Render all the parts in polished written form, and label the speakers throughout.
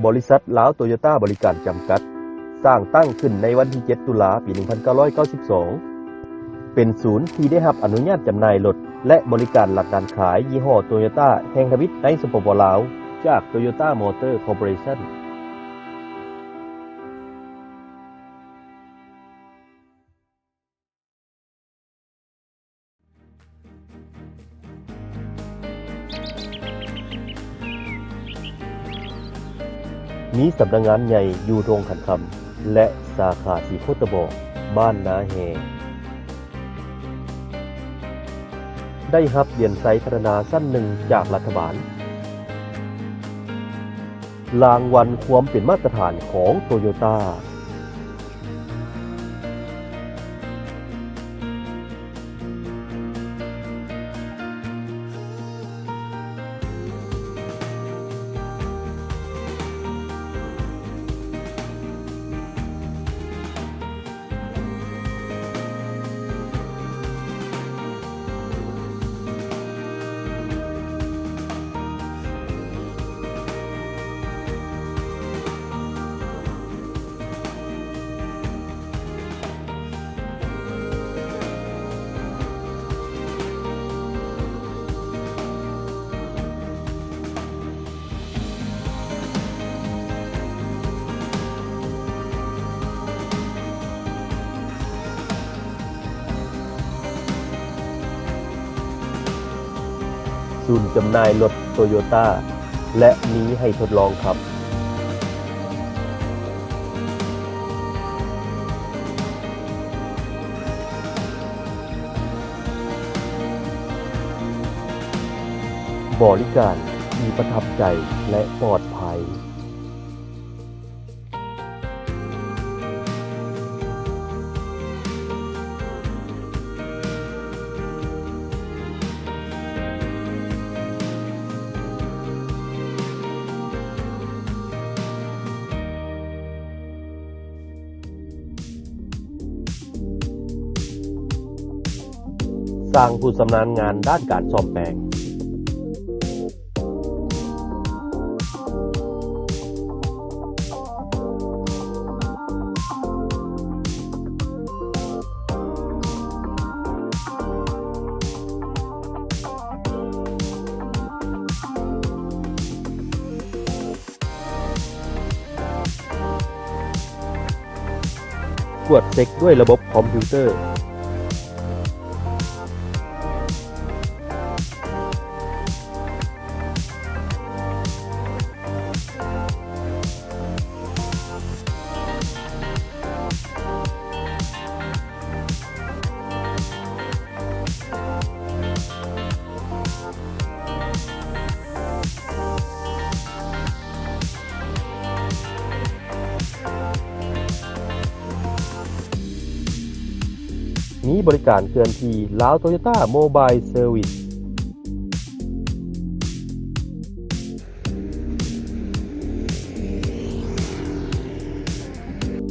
Speaker 1: บริษัทลาวโตโยต้าบริการจำกัดสร้างตั้งขึ้นในวันที่ 7 ตุลาปี 1992 เป็นศูนย์ที่ได้รับอนุญาตจำหน่ายรถและบริการหลักการขายยี่ห้อโตโยต้าแห่งทวิตในสปป.ลาวจาก Toyota Motor Corporation มีสำนักงานใหญ่อยู่โรงขันคำและสาขาสีโคตบอกบ้านนาแฮได้รับเหรียญไซพัฒนาสั้นหนึ่งจากรัฐบาลรางวัลความเป็นมาตรฐานของโตโยต้าศูนย์จำหน่ายรถโตโยต้าและมีให้ทดลองขับบริการที่ประทับใจและปลอดภัยสร้างผู้ชำนาญงานด้านการซ่อมแปลงตรวจเช็คด้วยระบบคอมพิวเตอร์มีบริการเคลื่อนที่ลาวโตโยต้าโมบายเซอร์วิส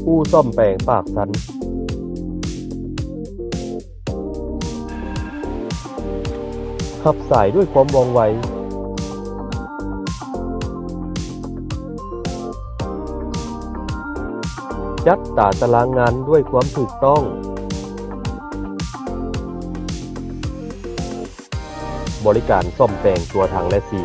Speaker 1: ผู้ซ่อมแปลงปากสันขับสายด้วยความว่องไวจัดตารางงานด้วยความถูกต้องบริการซ่อมแปลงตัวถังและสี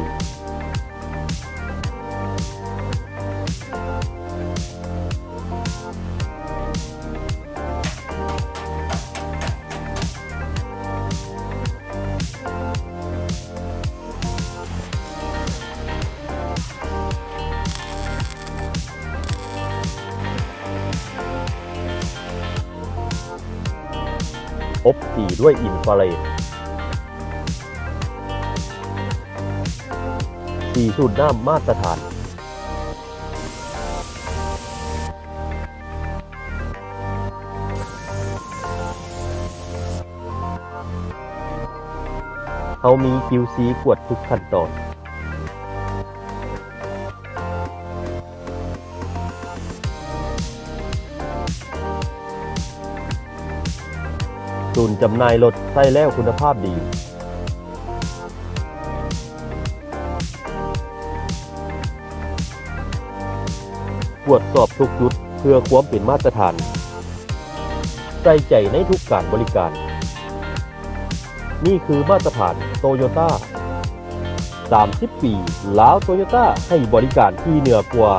Speaker 1: อบสีด้วยอินฟราเรดสีสูตรน้ำมาตรฐานเขามี QC กวดทุกขั้นตอนศูนย์จำหน่ายรถใช้แล้วคุณภาพดี ผ ตรวจสอบทุกจุดเพื่อความเป็นมาตรฐานใส่ใจในทุกการบริการนี่คือมาตรฐานโตโยต้า30 ปีลาวโตโยต้าให้บริการที่เหนือกว่า